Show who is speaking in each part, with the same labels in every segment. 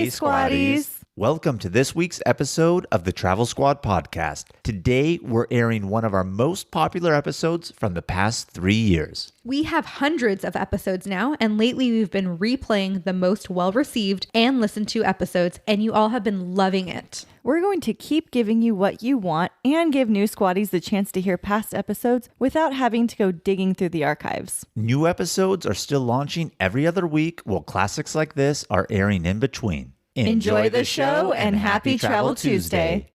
Speaker 1: Hey, Squatties.
Speaker 2: Welcome to this week's episode of the Travel Squad podcast. Today, we're airing one of our most popular episodes from the past 3 years.
Speaker 1: We have hundreds of episodes now, and lately we've been replaying the most well-received and listened to episodes, and you all have been loving it.
Speaker 3: We're going to keep giving you what you want and give new Squatties the chance to hear past episodes without having to go digging through the archives.
Speaker 2: New episodes are still launching every other week, while classics like this are airing in between.
Speaker 3: Enjoy the show and happy Travel Tuesday.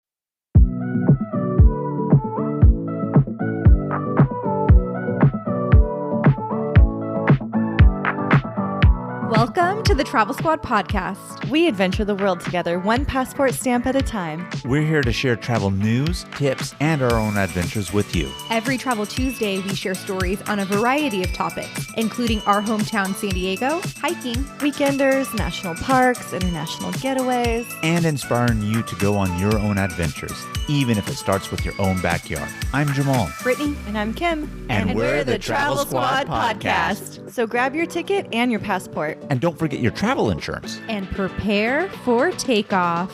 Speaker 1: Welcome to the Travel Squad podcast.
Speaker 3: We adventure the world together, one passport stamp at a time.
Speaker 2: We're here to share travel news, tips, and our own adventures with you.
Speaker 1: Every Travel Tuesday, we share stories on a variety of topics, including our hometown San Diego, hiking,
Speaker 3: Weekenders, national parks, international getaways,
Speaker 2: and inspiring you to go on your own adventures, even if it starts with your own backyard. I'm Jamal.
Speaker 1: Brittany,
Speaker 3: and I'm Kim.
Speaker 2: And we're the Travel Squad podcast.
Speaker 3: So grab your ticket and your passport.
Speaker 2: And don't forget your travel insurance.
Speaker 1: and prepare for takeoff.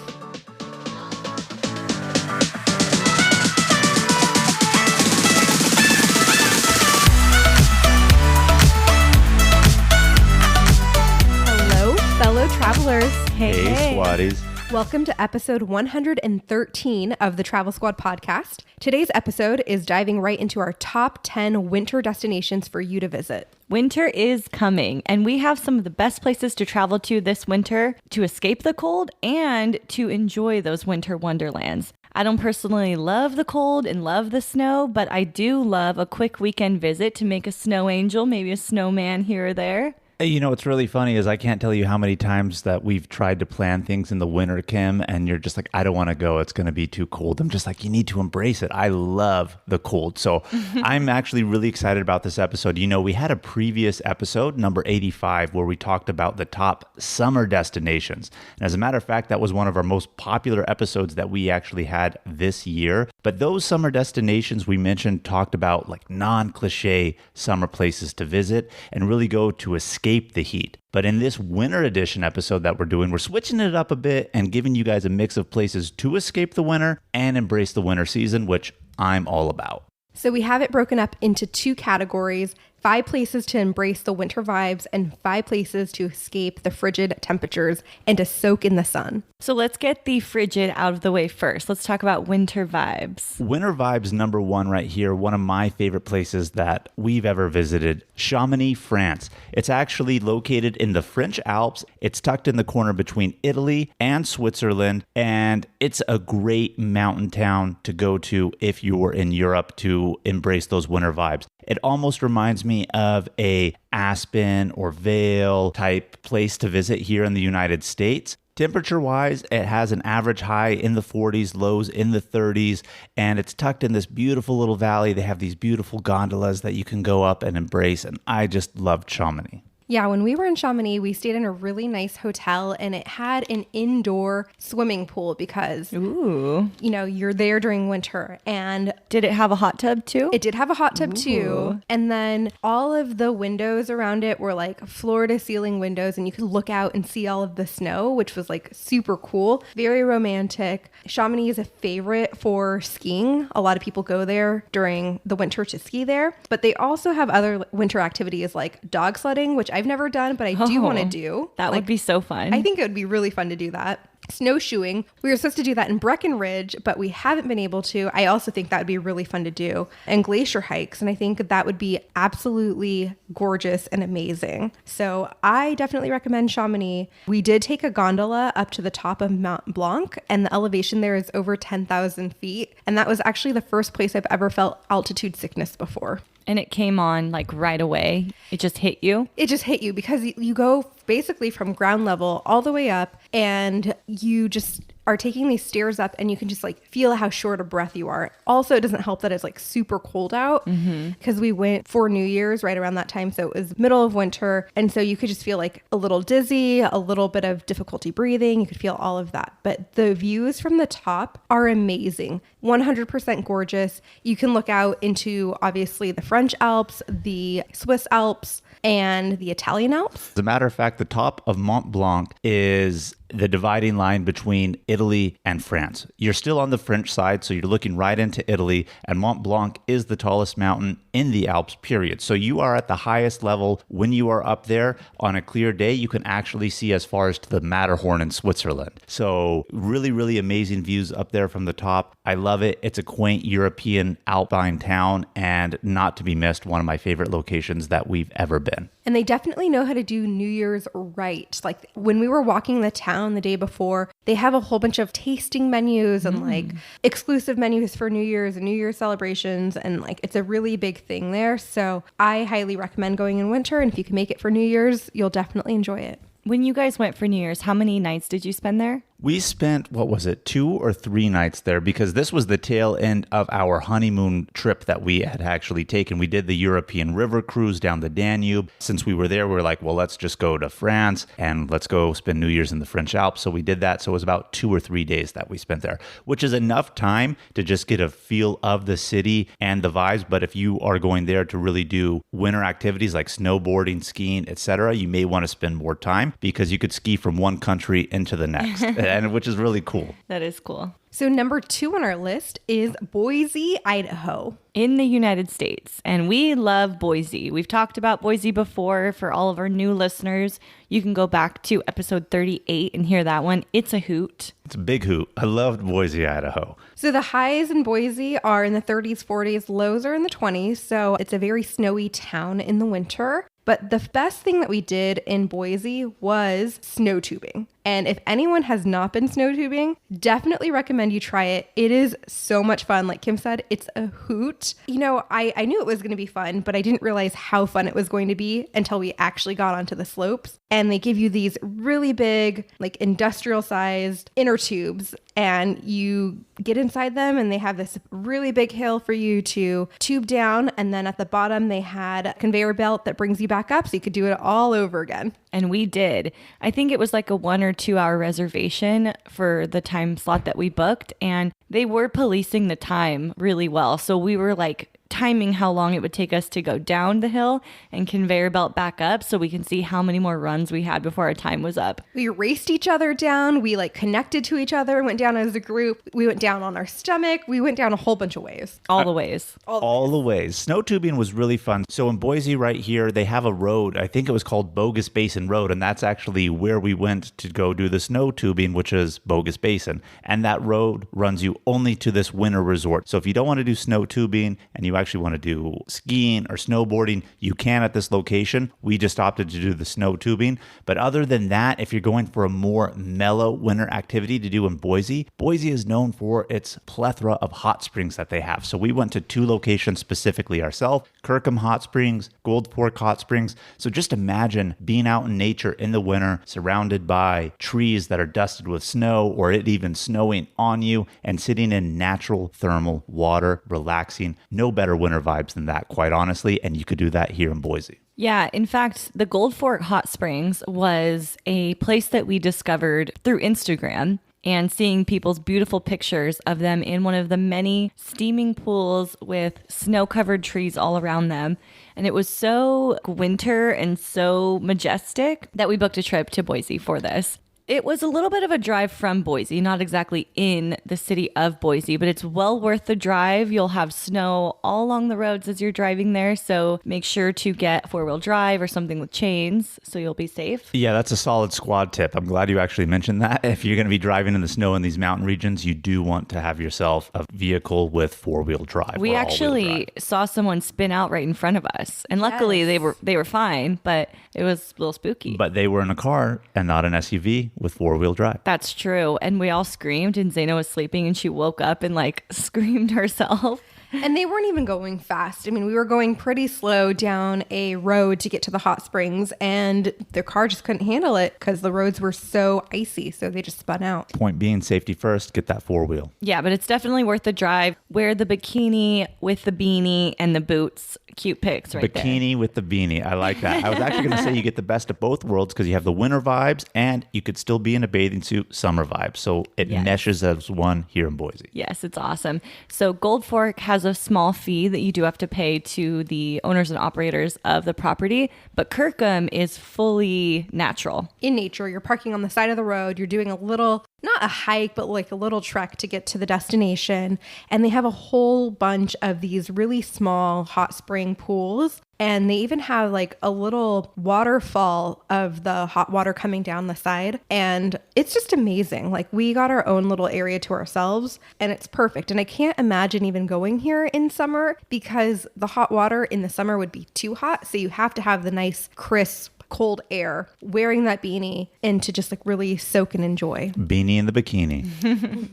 Speaker 1: Hello, fellow travelers.
Speaker 2: Hey, Squatties.
Speaker 1: Welcome to episode 113 of the Travel Squad podcast. Today's episode is diving right into our top 10 winter destinations for you to visit.
Speaker 3: Winter is coming, and we have some of the best places to travel to this winter to escape the cold and to enjoy those winter wonderlands. I don't personally love the cold and love the snow, but I do love a quick weekend visit to make a snow angel, maybe a snowman here or there.
Speaker 2: You know, what's really funny is I can't tell you how many times that we've tried to plan things in the winter, Kim, and you're just like, I don't want to go. It's going to be too cold. I'm just like, you need to embrace it. I love the cold. So I'm actually really excited about this episode. You know, we had a previous episode, number 85, where we talked about the top summer destinations. And as a matter of fact, that was one of our most popular episodes that we actually had this year. But those summer destinations we mentioned talked about like non-cliche summer places to visit and really go to escape the heat. But in this winter edition episode that we're doing, we're switching it up a bit and giving you guys a mix of places to escape the winter and embrace the winter season, which I'm all about.
Speaker 1: So we have it broken up into two categories: 5 places to embrace the winter vibes and 5 places to escape the frigid temperatures and to soak in the sun.
Speaker 3: So let's get the frigid out of the way first. Let's talk about winter vibes.
Speaker 2: Winter vibes number 1 right here, one of my favorite places that we've ever visited, Chamonix, France. It's actually located in the French Alps. It's tucked in the corner between Italy and Switzerland, and it's a great mountain town to go to if you're in Europe to embrace those winter vibes. It almost reminds me of a Aspen or Vail type place to visit here in the United States. Temperature-wise, it has an average high in the 40s, lows in the 30s, and it's tucked in this beautiful little valley. They have these beautiful gondolas that you can go up and embrace, and I just loved Chamonix.
Speaker 1: Yeah, when we were in Chamonix, we stayed in a really nice hotel, and it had an indoor swimming pool because,
Speaker 3: Ooh.
Speaker 1: you know, you're there during winter. And
Speaker 3: Did it have a hot tub too?
Speaker 1: it did have a hot tub too. And then all of the windows around it were like floor to ceiling windows, and you could look out and see all of the snow, which was like super cool. Very romantic. Chamonix is a favorite for skiing. A lot of people go there during the winter to ski there. But they also have other winter activities like dog sledding, which I've never done, but I do want to do.
Speaker 3: That would be so fun.
Speaker 1: I think it would be really fun to do that. Snowshoeing. We were supposed to do that in Breckenridge, but we haven't been able to. I also think that would be really fun to do. And glacier hikes. And I think that would be absolutely gorgeous and amazing. So I definitely recommend Chamonix. We did take a gondola up to the top of Mount Blanc, and the elevation there is over 10,000 feet. And that was actually the first place I've ever felt altitude sickness before.
Speaker 3: And it came on like right away. It just hit you.
Speaker 1: It just hit you because you go basically from ground level all the way up, and you just are taking these stairs up, and you can just like feel how short of breath you are. Also, it doesn't help that it's like super cold out because we went for New Year's right around that time. So it was middle of winter. And so you could just feel like a little dizzy, a little bit of difficulty breathing. You could feel all of that. But the views from the top are amazing. 100% gorgeous. You can look out into obviously the French Alps, the Swiss Alps, and the Italian Alps.
Speaker 2: As a matter of fact, the top of Mont Blanc is the dividing line between Italy and France. You're still on the French side, so you're looking right into Italy, and Mont Blanc is the tallest mountain in the Alps, period. So you are at the highest level. When you are up there on a clear day, you can actually see as far as to the Matterhorn in Switzerland. So really, really amazing views up there from the top. I love it. It's a quaint European alpine town, and not to be missed, one of my favorite locations that we've ever been.
Speaker 1: And they definitely know how to do New Year's right. Like when we were walking the town the day before, they have a whole bunch of tasting menus and like exclusive menus for New Year's and New Year's celebrations. And like it's a really big thing there. So I highly recommend going in winter. And if you can make it for New Year's, you'll definitely enjoy it.
Speaker 3: When you guys went for New Year's, how many nights did you spend there?
Speaker 2: We spent, 2 or 3 nights there because this was the tail end of our honeymoon trip that we had actually taken. We did the European river cruise down the Danube. Since we were there, we were like, well, let's just go to France and let's go spend New Year's in the French Alps. So we did that. So it was about 2 or 3 days that we spent there, which is enough time to just get a feel of the city and the vibes. But if you are going there to really do winter activities like snowboarding, skiing, etc., you may want to spend more time because you could ski from one country into the next. And which is really cool.
Speaker 3: That is cool.
Speaker 1: So number 2 on our list is Boise, Idaho.
Speaker 3: In the United States. And we love Boise. We've talked about Boise before. For all of our new listeners, you can go back to episode 38 and hear that one. It's a hoot.
Speaker 2: It's a big hoot. I loved Boise, Idaho.
Speaker 1: So the highs in Boise are in the 30s, 40s, lows are in the 20s. So it's a very snowy town in the winter. But the best thing that we did in Boise was snow tubing. And if anyone has not been snow tubing, definitely recommend you try it. It is so much fun. Like Kim said, it's a hoot. You know, I knew it was going to be fun, but I didn't realize how fun it was going to be until we actually got onto the slopes. And they give you these really big, like industrial sized inner tubes, and you get inside them and they have this really big hill for you to tube down. And then at the bottom, they had a conveyor belt that brings you back up so you could do it all over again.
Speaker 3: And we did. I think it was like a 1 or 2 hour reservation for the time slot that we booked. And they were policing the time really well. So we were like timing how long it would take us to go down the hill and conveyor belt back up so we can see how many more runs we had before our time was up.
Speaker 1: We raced each other down. We like connected to each other and went down as a group. We went down on our stomach. We went down a whole bunch of ways.
Speaker 3: All the ways.
Speaker 2: All the ways. Snow tubing was really fun. So in Boise right here, they have a road. I think it was called Bogus Basin Road. And that's actually where we went to go do the snow tubing, which is Bogus Basin. And that road runs you only to this winter resort. So if you don't want to do snow tubing and you actually want to do skiing or snowboarding, you can at this location. We just opted to do the snow tubing. But other than that, if you're going for a more mellow winter activity to do in Boise, Boise is known for its plethora of hot springs that they have. So we went to 2 locations specifically ourselves, Kirkham Hot Springs, Gold Fork Hot Springs. So just imagine being out in nature in the winter, surrounded by trees that are dusted with snow or it even snowing on you and sitting in natural thermal water, relaxing. No better winter vibes than that, quite honestly. And you could do that here in Boise.
Speaker 3: Yeah, in fact, the Gold Fork Hot Springs was a place that we discovered through Instagram and seeing people's beautiful pictures of them in one of the many steaming pools with snow-covered trees all around them. And it was so winter and so majestic that we booked a trip to Boise for this. It was a little bit of a drive from Boise, not exactly in the city of Boise, but it's well worth the drive. You'll have snow all along the roads as you're driving there, so make sure to get 4-wheel drive or something with chains so you'll be safe.
Speaker 2: Yeah, that's a solid squad tip. I'm glad you actually mentioned that. If you're going to be driving in the snow in these mountain regions, you do want to have yourself a vehicle with 4-wheel drive.
Speaker 3: We actually saw someone spin out right in front of us, and luckily they were fine, but it was a little spooky.
Speaker 2: But they were in a car and not an SUV with 4-wheel drive.
Speaker 3: That's true. And we all screamed, and Zaina was sleeping and she woke up and like screamed herself.
Speaker 1: And they weren't even going fast. I mean, we were going pretty slow down a road to get to the hot springs, and their car just couldn't handle it because the roads were so icy. So they just spun out.
Speaker 2: Point being, safety first, get that 4-wheel.
Speaker 3: Yeah, but it's definitely worth the drive. Wear the bikini with the beanie and the boots cute pics right there.
Speaker 2: Bikini with the beanie. I like that. I was actually going to say you get the best of both worlds because you have the winter vibes and you could still be in a bathing suit summer vibes. So it meshes as one here in Boise.
Speaker 3: Yes, it's awesome. So Gold Fork has a small fee that you do have to pay to the owners and operators of the property, but Kirkham is fully natural.
Speaker 1: In nature, you're parking on the side of the road, you're doing a little, not a hike, but like a little trek to get to the destination. And they have a whole bunch of these really small hot spring pools. And they even have like a little waterfall of the hot water coming down the side. And it's just amazing. Like we got our own little area to ourselves and it's perfect. And I can't imagine even going here in summer because the hot water in the summer would be too hot. So you have to have the nice, crisp, cold air, wearing that beanie and to just like really soak and enjoy.
Speaker 2: Beanie in the bikini.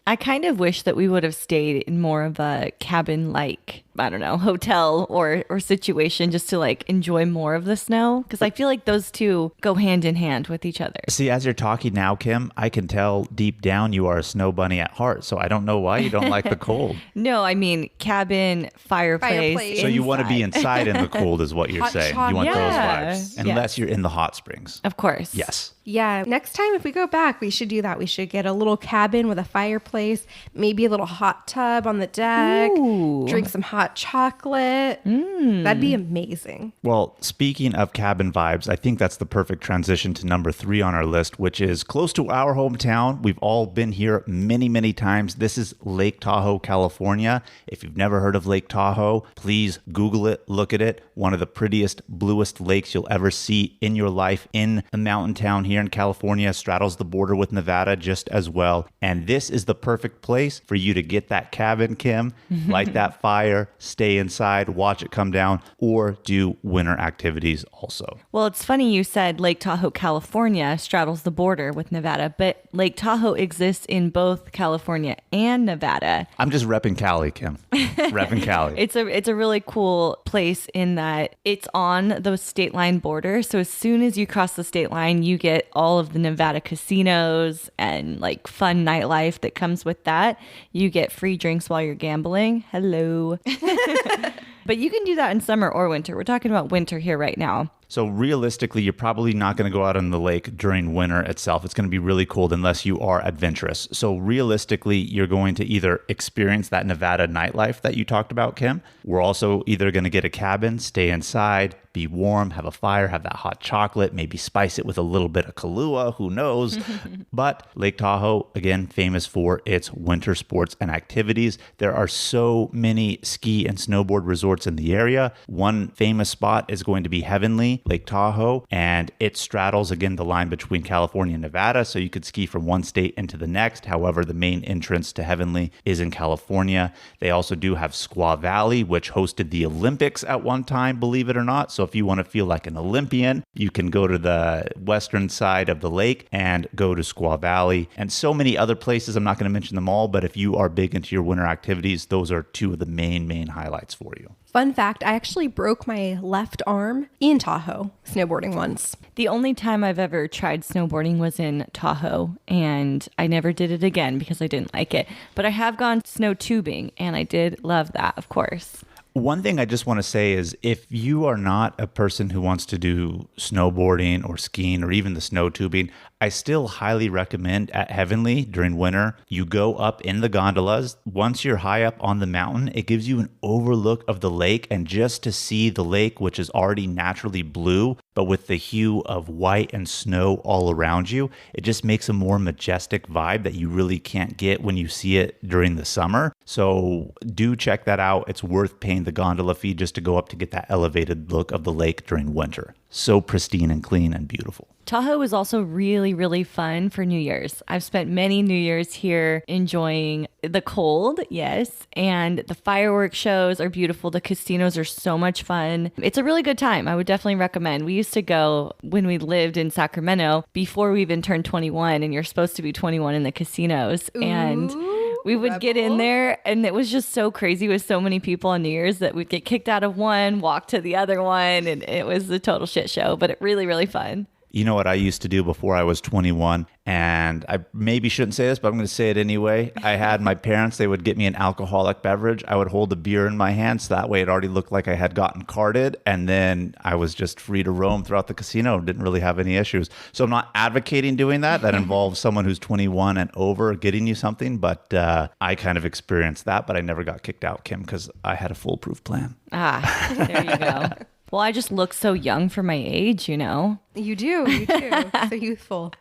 Speaker 3: I kind of wish that we would have stayed in more of a cabin-like, I don't know, hotel or situation just to like enjoy more of the snow. Because I feel like those two go hand in hand with each other.
Speaker 2: See, as you're talking now, Kim, I can tell deep down you are a snow bunny at heart. So I don't know why you don't like the cold.
Speaker 3: No, I mean cabin, fireplace.
Speaker 2: So you want to be inside in the cold is what you're
Speaker 1: Hot
Speaker 2: saying.
Speaker 1: chocolate.
Speaker 2: You want those
Speaker 3: Yeah.
Speaker 2: vibes. Unless you're in the hot springs.
Speaker 3: Of course.
Speaker 2: Yes.
Speaker 1: Yeah, next time if we go back, we should do that. We should get a little cabin with a fireplace, maybe a little hot tub on the deck, drink some hot chocolate. That'd be amazing.
Speaker 2: Well, speaking of cabin vibes, I think that's the perfect transition to number 3 on our list, which is close to our hometown. We've all been here many, many times. This is Lake Tahoe, California. If you've never heard of Lake Tahoe, please Google it, look at it. One of the prettiest, bluest lakes you'll ever see in your life in a mountain town here in California. Straddles the border with Nevada just as well. And this is the perfect place for you to get that cabin, Kim, light that fire, stay inside, watch it come down, or do winter activities also.
Speaker 3: Well, it's funny you said Lake Tahoe, California straddles the border with Nevada, but Lake Tahoe exists in both California and Nevada.
Speaker 2: I'm just repping Cali, Kim. Repping Cali.
Speaker 3: It's a really cool place in that it's on those state line borders. So as soon as you cross the state line, you get all of the Nevada casinos and like fun nightlife that comes with that. You get free drinks while you're gambling. Hello. But you can do that in summer or winter. We're talking about winter here right now.
Speaker 2: So realistically, you're probably not going to go out on the lake during winter itself. It's going to be really cold unless you are adventurous. So realistically, you're going to either experience that Nevada nightlife that you talked about, Kim. We're also either going to get a cabin, stay inside, be warm, have a fire, have that hot chocolate, maybe spice it with a little bit of Kahlua, who knows? But Lake Tahoe, again, famous for its winter sports and activities. There are so many ski and snowboard resorts in the area. One famous spot is going to be Heavenly, Lake Tahoe, and it straddles, again, the line between California and Nevada, so you could ski from one state into the next. However, the main entrance to Heavenly is in California. They also do have Squaw Valley, which hosted the Olympics at one time, believe it or not. So if you want to feel like an Olympian, you can go to the western side of the lake and go to Squaw Valley, and so many other places. I'm not going to mention them all, but if you are big into your winter activities, those are two of the main highlights for you.
Speaker 1: Fun fact, I actually broke my left arm in Tahoe snowboarding once.
Speaker 3: The only time I've ever tried snowboarding was in Tahoe, and I never did it again because I didn't like it. But I have gone snow tubing, and I did love that, of course.
Speaker 2: One thing I just want to say is if you are not a person who wants to do snowboarding or skiing or even the snow tubing, I still highly recommend at Heavenly during winter, you go up in the gondolas. Once you're high up on the mountain, it gives you an overlook of the lake, and just to see the lake, which is already naturally blue, but with the hue of white and snow all around you, it just makes a more majestic vibe that you really can't get when you see it during the summer. So do check that out. It's worth paying the gondola fee just to go up to get that elevated look of the lake during winter. So pristine and clean and beautiful.
Speaker 3: Tahoe is also really, really fun for New Year's. I've spent many New Year's here enjoying the cold, yes, and the fireworks shows are beautiful. The casinos are so much fun. It's a really good time. I would definitely recommend. We used to go when we lived in Sacramento before we even turned 21, and you're supposed to be 21 in the casinos.
Speaker 1: Ooh.
Speaker 3: And we would get in there, and it was just so crazy with so many people on New Year's that we'd get kicked out of one, walk to the other one, and it was a total shit show, but it really, really fun.
Speaker 2: You know what I used to do before I was 21? And I maybe shouldn't say this, but I'm going to say it anyway. I had my parents, they would get me an alcoholic beverage. I would hold a beer in my hand, so that way it already looked like I had gotten carded. And then I was just free to roam throughout the casino. Didn't really have any issues. So I'm not advocating doing that. That involves someone who's 21 and over getting you something. But I kind of experienced that, but I never got kicked out, Kim, because I had a foolproof plan.
Speaker 3: Ah, there you go. Well, I just look so young for my age, you know.
Speaker 1: You do. So youthful.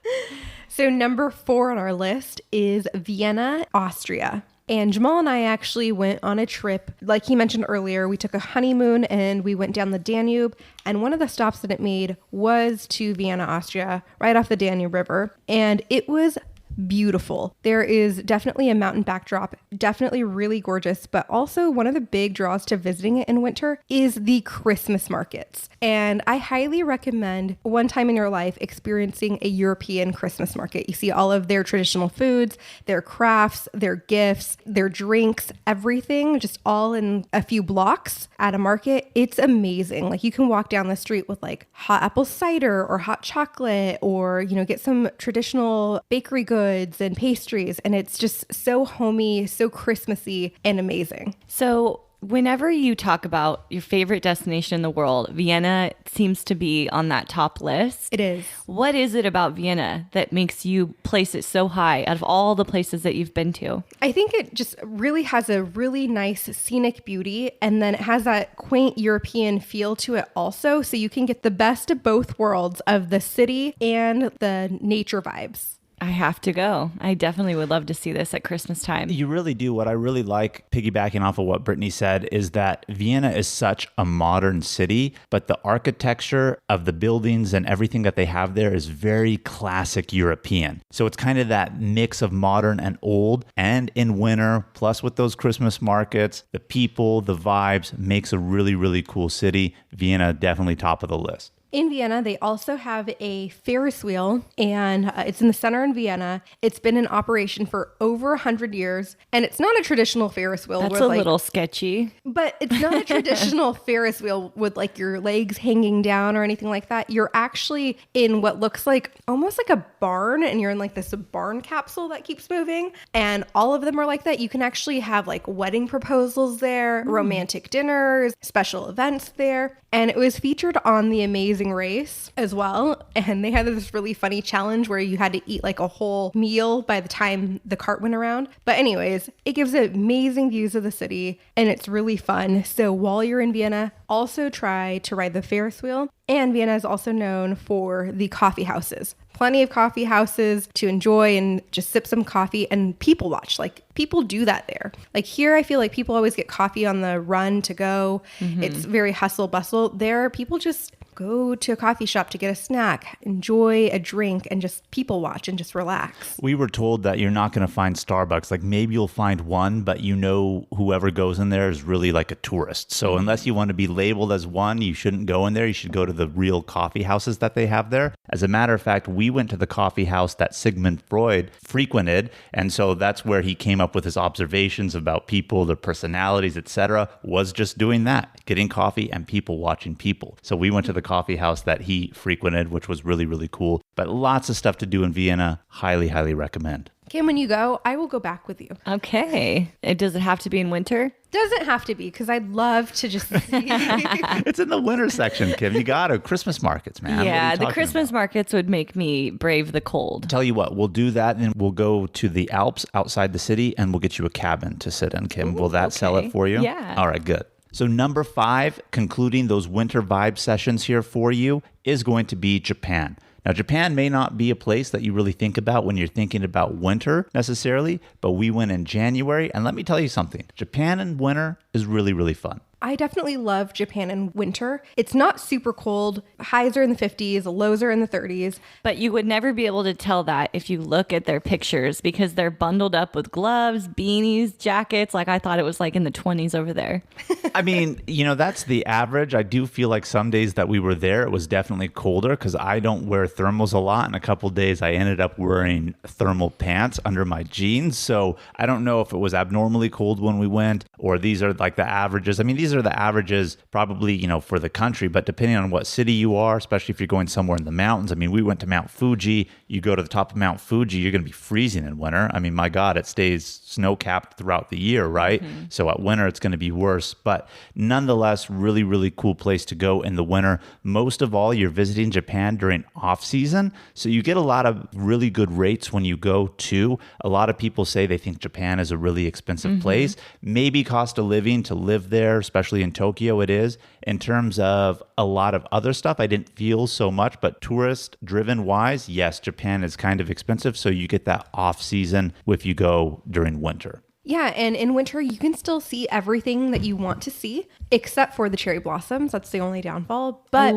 Speaker 1: So number 4 on our list is Vienna, Austria. And Jamal and I actually went on a trip. Like he mentioned earlier, we took a honeymoon and we went down the Danube. And one of the stops that it made was to Vienna, Austria, right off the Danube River. And it was beautiful. There is definitely a mountain backdrop, definitely really gorgeous, but also one of the big draws to visiting it in winter is the Christmas markets. And I highly recommend one time in your life experiencing a European Christmas market. You see all of their traditional foods, their crafts, their gifts, their drinks, everything just all in a few blocks at a market. It's amazing. Like you can walk down the street with like hot apple cider or hot chocolate or, get some traditional bakery goods and pastries, and it's just so homey, so Christmassy and amazing.
Speaker 3: So whenever you talk about your favorite destination in the world, Vienna seems to be on that top list.
Speaker 1: It is.
Speaker 3: What is it about Vienna that makes you place it so high out of all the places that you've been to?
Speaker 1: I think it just really has a really nice scenic beauty, and then it has that quaint European feel to it also, so you can get the best of both worlds of the city and the nature vibes.
Speaker 3: I have to go. I definitely would love to see this at Christmas time.
Speaker 2: You really do. What I really like, piggybacking off of what Brittany said, is that Vienna is such a modern city, but the architecture of the buildings and everything that they have there is very classic European. So it's kind of that mix of modern and old, and in winter, plus with those Christmas markets, the people, the vibes, makes a really, really cool city. Vienna, definitely top of the list.
Speaker 1: In Vienna, they also have a Ferris wheel, and it's in the center in Vienna. It's been in operation for over 100 years, and it's not a traditional Ferris wheel.
Speaker 3: That's a little sketchy.
Speaker 1: But it's not a traditional Ferris wheel with like your legs hanging down or anything like that. You're actually in what looks like almost like a barn, and you're in like this barn capsule that keeps moving, and all of them are like that. You can actually have like wedding proposals there, romantic dinners, special events there, and it was featured on The Amazing Race as well, and they had this really funny challenge where you had to eat like a whole meal by the time the cart went around. But anyways, it gives amazing views of the city and it's really fun. So while you're in Vienna, also try to ride the Ferris wheel. And Vienna is also known for the coffee houses. Plenty of coffee houses to enjoy and just sip some coffee and people watch. Like people do that there. Like here, I feel like people always get coffee on the run to go. Mm-hmm. It's very hustle bustle. There, people just go to a coffee shop to get a snack, enjoy a drink, and just people watch and just relax.
Speaker 2: We were told that you're not going to find Starbucks. Like maybe you'll find one, but whoever goes in there is really like a tourist. So unless you want to be labeled as one, you shouldn't go in there. You should go to the real coffee houses that they have there. As a matter of fact, we went to the coffee house that Sigmund Freud frequented. And so that's where he came up with his observations about people, their personalities, etc., was just doing that, getting coffee and people watching people. So we went to the coffee house that he frequented, which was really, really cool. But lots of stuff to do in Vienna. Highly, highly recommend.
Speaker 1: Kim, when you go, I will go back with you.
Speaker 3: Okay. Does it have to be in winter?
Speaker 1: Doesn't have to be, because I'd love to just see.
Speaker 2: It's in the winter section, Kim. You got to. Christmas markets, man.
Speaker 3: Yeah, the Christmas markets would make me brave the cold.
Speaker 2: Tell you what, we'll do that and we'll go to the Alps outside the city and we'll get you a cabin to sit in, Kim. Will that sell it for you?
Speaker 3: Yeah.
Speaker 2: All right, good. So number 5, concluding those winter vibe sessions here for you, is going to be Japan. Now, Japan may not be a place that you really think about when you're thinking about winter necessarily, but we went in January, and let me tell you something. Japan in winter is really, really fun.
Speaker 1: I definitely love Japan in winter. It's not super cold. Highs are in the 50s, lows are in the 30s.
Speaker 3: But you would never be able to tell that if you look at their pictures because they're bundled up with gloves, beanies, jackets. Like I thought it was like in the 20s over there.
Speaker 2: I mean, that's the average. I do feel like some days that we were there, it was definitely colder because I don't wear thermals a lot. And a couple days I ended up wearing thermal pants under my jeans. So I don't know if it was abnormally cold when we went or these are like the averages. I mean, these are the averages probably, for the country, but depending on what city you are, especially if you're going somewhere in the mountains. I mean, we went to Mount Fuji. You go to the top of Mount Fuji, you're going to be freezing in winter. I mean, my God, it stays snow-capped throughout the year, right? So at winter, it's going to be worse. But nonetheless, really, really cool place to go in the winter. Most of all, you're visiting Japan during off-season. So you get a lot of really good rates when you go too. A lot of people say they think Japan is a really expensive place. Maybe cost of living to live there, especially in Tokyo, it is. In terms of a lot of other stuff, I didn't feel so much, but tourist-driven wise, yes, Japan is kind of expensive. So you get that off-season if you go during winter.
Speaker 1: Yeah, and in winter, you can still see everything that you want to see, except for the cherry blossoms. That's the only downfall. But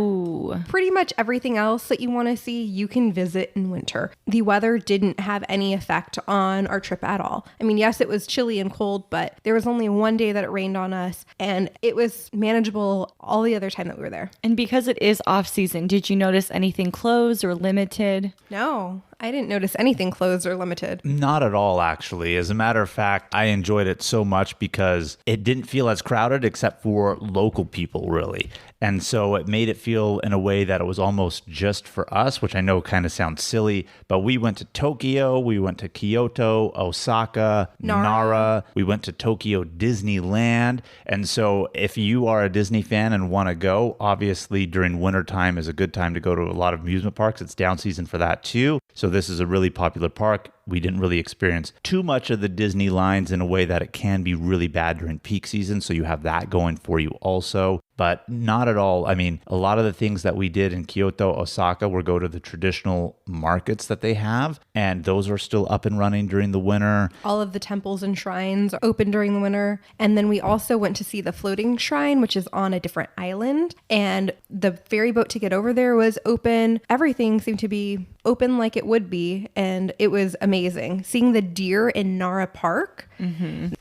Speaker 1: pretty much everything else that you want to see, you can visit in winter. The weather didn't have any effect on our trip at all. I mean, yes, it was chilly and cold, but there was only one day that it rained on us, and it was manageable all the other time that we were there.
Speaker 3: And because it is off-season, did you notice anything closed or limited?
Speaker 1: No, I didn't notice anything closed or limited.
Speaker 2: Not at all, actually. As a matter of fact, I enjoyed it so much because it didn't feel as crowded except for local people, really. And so it made it feel in a way that it was almost just for us, which I know kind of sounds silly, but we went to Tokyo, we went to Kyoto, Osaka, Nara. We went to Tokyo Disneyland. And so if you are a Disney fan and want to go, obviously during wintertime is a good time to go to a lot of amusement parks. It's down season for that too. So this is a really popular park. We didn't really experience too much of the Disney lines in a way that it can be really bad during peak season. So you have that going for you also. But not at all. I mean, a lot of the things that we did in Kyoto, Osaka, were go to the traditional markets that they have. And those are still up and running during the winter.
Speaker 1: All of the temples and shrines are open during the winter. And then we also went to see the floating shrine, which is on a different island. And the ferry boat to get over there was open. Everything seemed to be open like it would be. And it was amazing. Seeing the deer in Nara Park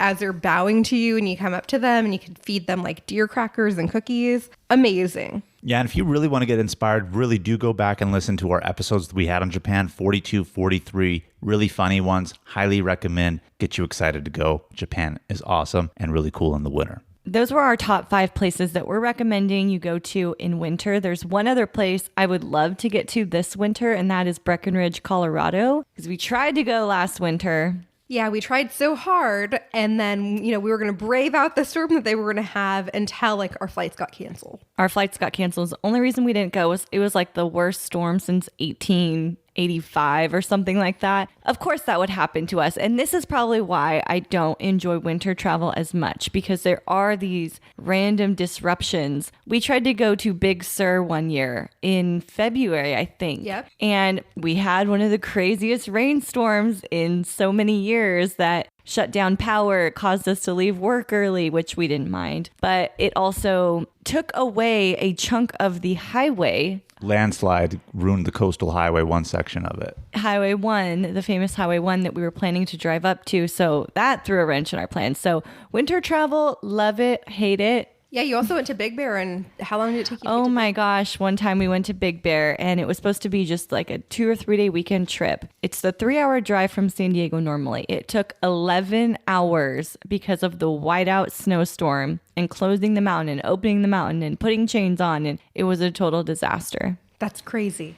Speaker 1: as they're bowing to you and you come up to them and you can feed them like deer crackers and cookies. Amazing.
Speaker 2: Yeah, and if you really want to get inspired, really do go back and listen to our episodes that we had on Japan, 42, 43, really funny ones. Highly recommend. Get you excited to go. Japan is awesome and really cool in the winter.
Speaker 3: Those were our top 5 places that we're recommending you go to in winter. There's one other place I would love to get to this winter, and that is Breckenridge, Colorado, because we tried to go last winter.
Speaker 1: Yeah, we tried so hard, and then, we were going to brave out the storm that they were going to have until like our flights got canceled.
Speaker 3: Our flights got canceled. The only reason we didn't go was it was like the worst storm since 1885 or something like that. Of course, that would happen to us. And this is probably why I don't enjoy winter travel as much, because there are these random disruptions. We tried to go to Big Sur one year in February, I think.
Speaker 1: Yep.
Speaker 3: And we had one of the craziest rainstorms in so many years that shut down power, caused us to leave work early, which we didn't mind. But it also took away a chunk of the highway.
Speaker 2: Landslide ruined the coastal highway, one section of it.
Speaker 3: Highway 1, the famous Highway 1 that we were planning to drive up to. So that threw a wrench in our plans. So winter travel, love it, hate it.
Speaker 1: Yeah, you also went to Big Bear, and how long did it take you to
Speaker 3: Oh
Speaker 1: get to
Speaker 3: my gosh. One time we went to Big Bear, and it was supposed to be just like a 2 or 3 day weekend trip. It's the 3-hour drive from San Diego normally. It took 11 hours because of the whiteout snowstorm and closing the mountain and opening the mountain and putting chains on. And it was a total disaster.
Speaker 1: That's crazy.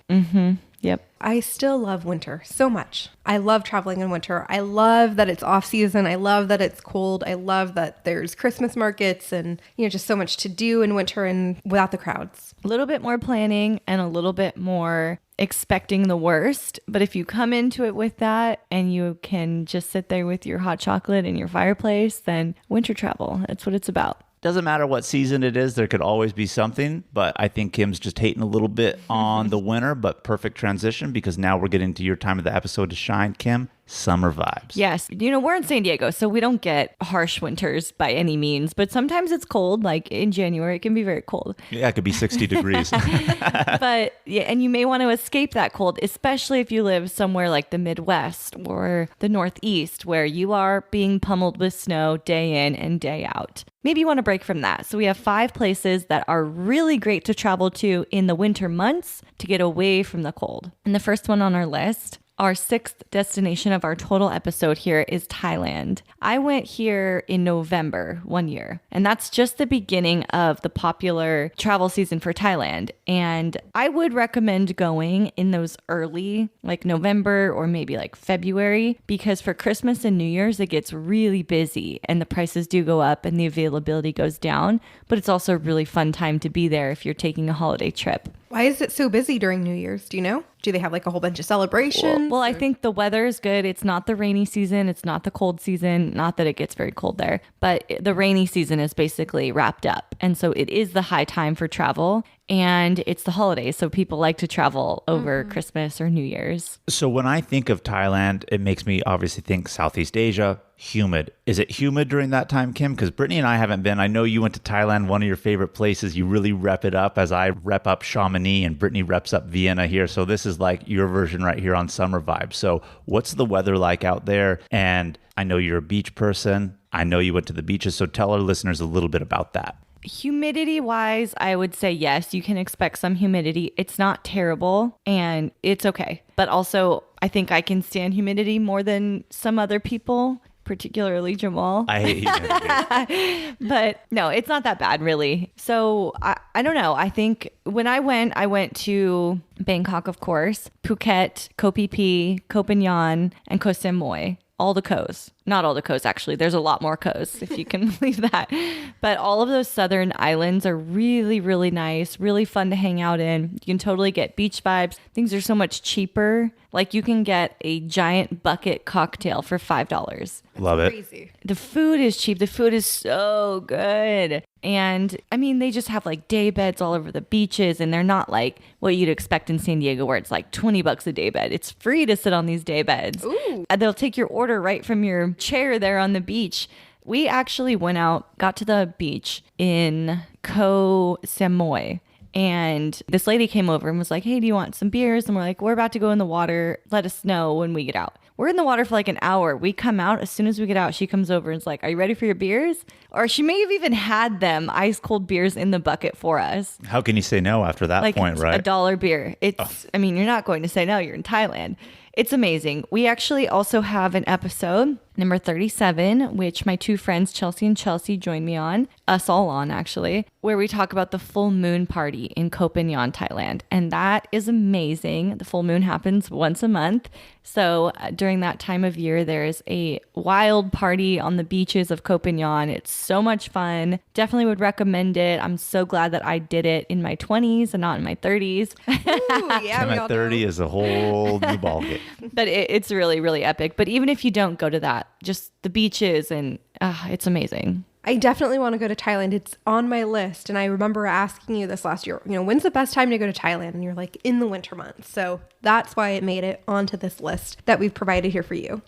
Speaker 3: Yep.
Speaker 1: I still love winter so much. I love traveling in winter. I love that it's off season. I love that it's cold. I love that there's Christmas markets and, just so much to do in winter and without the crowds.
Speaker 3: A little bit more planning and a little bit more expecting the worst. But if you come into it with that and you can just sit there with your hot chocolate and your fireplace, then winter travel, that's what it's about.
Speaker 2: Doesn't matter what season it is, there could always be something, but I think Kim's just hating a little bit on the winter, but perfect transition because now we're getting to your time of the episode to shine, Kim. Summer vibes.
Speaker 3: Yes. We're in San Diego, so we don't get harsh winters by any means, but sometimes it's cold. Like in January, it can be very cold.
Speaker 2: Yeah, it could be 60 degrees.
Speaker 3: But yeah, and you may want to escape that cold, especially if you live somewhere like the Midwest or the Northeast, where you are being pummeled with snow day in and day out. Maybe you want to break from that. So we have 5 places that are really great to travel to in the winter months to get away from the cold. And the first one on our list, Our sixth destination of our total episode here is Thailand. I went here in November one year, and that's just the beginning of the popular travel season for Thailand. And I would recommend going in those early, like November or maybe like February, because for Christmas and New Year's, it gets really busy and the prices do go up and the availability goes down. But it's also a really fun time to be there if you're taking a holiday trip.
Speaker 1: Why is it so busy during New Year's? Do you know? Do they have like a whole bunch of celebrations?
Speaker 3: Well, I think the weather is good. It's not the rainy season. It's not the cold season. Not that it gets very cold there, but the rainy season is basically wrapped up. And so it is the high time for travel and it's the holidays. So people like to travel over Christmas or New Year's.
Speaker 2: So when I think of Thailand, it makes me obviously think Southeast Asia, humid. Is it humid during that time, Kim? Because Brittany and I haven't been. I know you went to Thailand, one of your favorite places. You really rep it up as I rep up Chamonix and Brittany reps up Vienna here. So this is like your version right here on Summer Vibes. So what's the weather like out there? And I know you're a beach person. I know you went to the beaches. So tell our listeners a little bit about that.
Speaker 3: Humidity wise, I would say yes, you can expect some humidity. It's not terrible and it's okay. But also, I think I can stand humidity more than some other people, particularly Jamal.
Speaker 2: I hate humidity.
Speaker 3: But no, it's not that bad, really. So I don't know. I think when I went to Bangkok, of course, Phuket, Koh Phi Phi, Koh Phangan, and Koh Samui. All the Kohs. Not all the Kohs, actually. There's a lot more Kohs, if you can believe that. But all of those southern islands are really, really nice, really fun to hang out in. You can totally get beach vibes. Things are so much cheaper. Like you can get a giant bucket cocktail for $5.
Speaker 2: Love it.
Speaker 1: Crazy.
Speaker 3: The food is cheap. The food is so good. And I mean, they just have like day beds all over the beaches and they're not like what you'd expect in San Diego where it's like $20 a day bed. It's free to sit on these day beds.
Speaker 1: Ooh.
Speaker 3: And they'll take your order right from your chair there on the beach. We actually went out, got to the beach in Koh Samui. And this lady came over and was like, hey, do you want some beers? And we're like, we're about to go in the water. Let us know when we get out. We're in the water for like an hour. We come out. As soon as we get out, she comes over and is like, are you ready for your beers? Or she may have even had them ice cold beers in the bucket for us.
Speaker 2: How can you say no after that
Speaker 3: Like
Speaker 2: point, right?
Speaker 3: $1 beer. It's, I mean, you're not going to say no. You're in Thailand. It's amazing. We actually also have an episode, number 37, which my two friends, Chelsea and Chelsea, joined me on, us all on actually, where we talk about the full moon party in Koh Phangan, Thailand. And that is amazing. The full moon happens once a month. So during that time of year, there's a wild party on the beaches of Koh Phangan. It's so much fun. Definitely would recommend it. I'm so glad that I did it in my 20s and not in my 30s.
Speaker 1: Ooh, yeah, we
Speaker 2: Tim
Speaker 1: all
Speaker 2: at 30
Speaker 1: know.
Speaker 2: is a whole new ballgame.
Speaker 3: But it's really, really epic. But even if you don't go to that, just the beaches and it's amazing.
Speaker 1: I definitely want to go to Thailand. It's on my list. And I remember asking you this last year, when's the best time to go to Thailand? And you're like, in the winter months. So that's why it made it onto this list that we've provided here for you.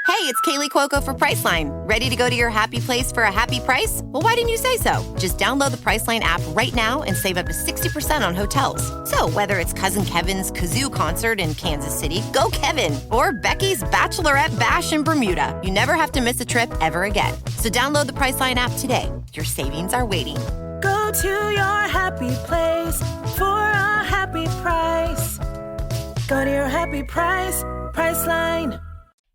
Speaker 4: Hey, it's Kaylee Cuoco for Priceline. Ready to go to your happy place for a happy price? Well, why didn't you say so? Just download the Priceline app right now and save up to 60% on hotels. So whether it's Cousin Kevin's Kazoo Concert in Kansas City, go Kevin, or Becky's Bachelorette Bash in Bermuda, you never have to miss a trip ever again. So download the Priceline app today. Your savings are waiting.
Speaker 5: Go to your happy place for a happy price. Go to your happy price, Priceline.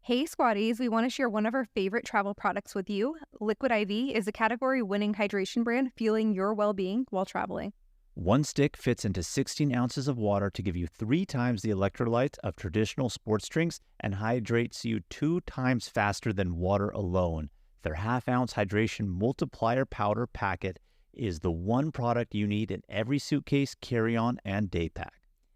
Speaker 1: Hey Squatties, we want to share one of our favorite travel products with you. Liquid IV is a category-winning hydration brand fueling your well-being while traveling.
Speaker 2: One stick fits into 16 ounces of water to give you 3 times the electrolytes of traditional sports drinks and hydrates you 2 times faster than water alone. Their half-ounce hydration multiplier powder packet is the one product you need in every suitcase, carry-on, and day pack.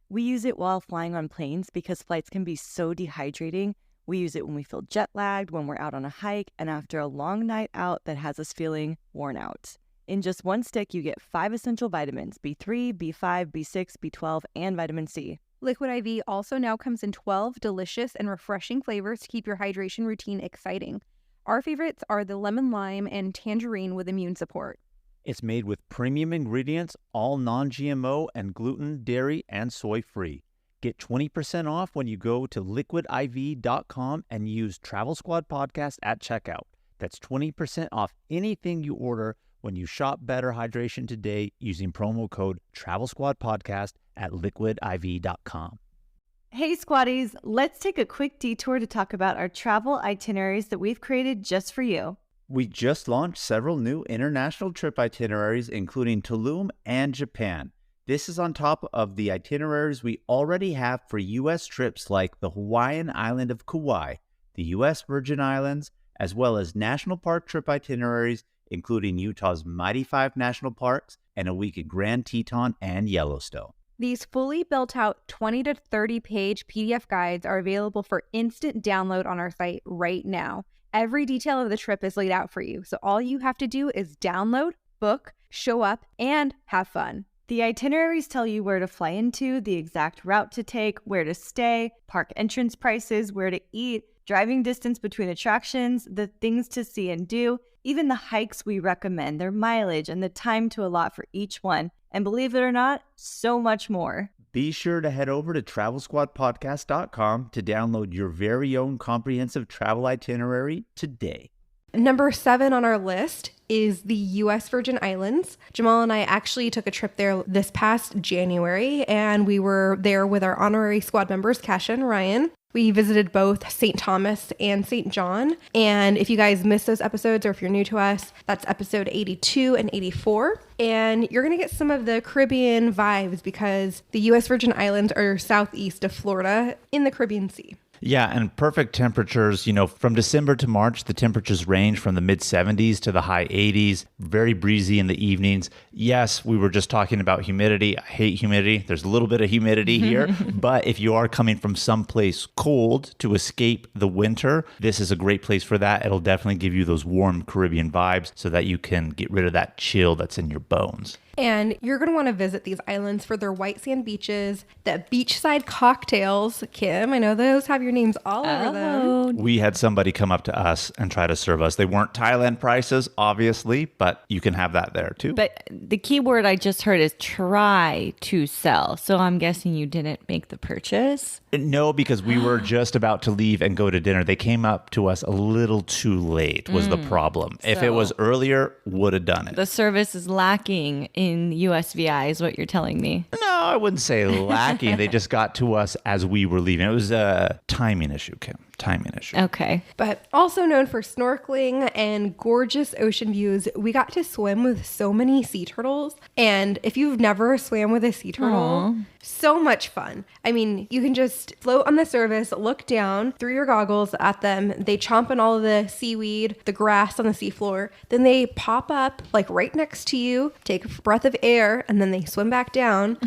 Speaker 3: We use it while flying on planes because flights can be so dehydrating. We use it when we feel jet lagged, when we're out on a hike, and after a long night out that has us feeling worn out. In just one stick, you get 5 essential vitamins, B3, B5, B6, B12, and vitamin C.
Speaker 1: Liquid IV also now comes in 12 delicious and refreshing flavors to keep your hydration routine exciting. Our favorites are the lemon lime and tangerine with immune support.
Speaker 2: It's made with premium ingredients, all non-GMO and gluten, dairy, and soy-free. Get 20% off when you go to liquidiv.com and use Travel Squad Podcast at checkout. That's 20% off anything you order when you shop Better Hydration today using promo code Travel Squad Podcast at liquidiv.com.
Speaker 3: Hey, Squatties, let's take a quick detour to talk about our travel itineraries that we've created just for you.
Speaker 2: We just launched several new international trip itineraries, including Tulum and Japan. This is on top of the itineraries we already have for U.S. trips like the Hawaiian island of Kauai, the U.S. Virgin Islands, as well as national park trip itineraries, including Utah's Mighty Five National Parks and a week at Grand Teton and Yellowstone.
Speaker 1: These fully built out 20 to 30 page PDF guides are available for instant download on our site right now. Every detail of the trip is laid out for you, so all you have to do is download, book, show up, and have fun.
Speaker 3: The itineraries tell you where to fly into, the exact route to take, where to stay, park entrance prices, where to eat, driving distance between attractions, the things to see and do, even the hikes we recommend, their mileage, and the time to allot for each one. And believe it or not, so much more.
Speaker 2: Be sure to head over to TravelSquadPodcast.com to download your very own comprehensive travel itinerary today.
Speaker 1: Number 7 on our list is the U.S. Virgin Islands. Jamal and I actually took a trip there this past January, and we were there with our honorary squad members, Kasha and Ryan. We visited both St. Thomas and St. John. And if you guys missed those episodes, or if you're new to us, that's episode 82 and 84. And you're going to get some of the Caribbean vibes because the U.S. Virgin Islands are southeast of Florida in the Caribbean Sea.
Speaker 2: Yeah, and perfect temperatures, from December to March, the temperatures range from the mid 70s to the high 80s, very breezy in the evenings. Yes, we were just talking about humidity. I hate humidity. There's a little bit of humidity here, but if you are coming from someplace cold to escape the winter, this is a great place for that. It'll definitely give you those warm Caribbean vibes so that you can get rid of that chill that's in your bones.
Speaker 1: And you're going to want to visit these islands for their white sand beaches, the beachside cocktails. Kim, I know those have your names all over them.
Speaker 2: We had somebody come up to us and try to serve us. They weren't Thailand prices, obviously, but you can have that there too.
Speaker 3: But the key word I just heard is try to sell. So I'm guessing you didn't make the purchase?
Speaker 2: No, because we were just about to leave and go to dinner. They came up to us a little too late was the problem. If it was earlier, would have done it.
Speaker 3: The service is lacking in USVI is what you're telling me.
Speaker 2: No, I wouldn't say lacking. They just got to us as we were leaving. It was a timing issue, Kim. Timing issue.
Speaker 3: Okay.
Speaker 1: But also known for snorkeling and gorgeous ocean views, we got to swim with so many sea turtles. And if you've never swam with a sea turtle, so much fun. I mean, you can just float on the surface, look down through your goggles at them. They chomp on all of the seaweed, the grass on the seafloor. Then they pop up like right next to you, take a breath of air, and then they swim back down.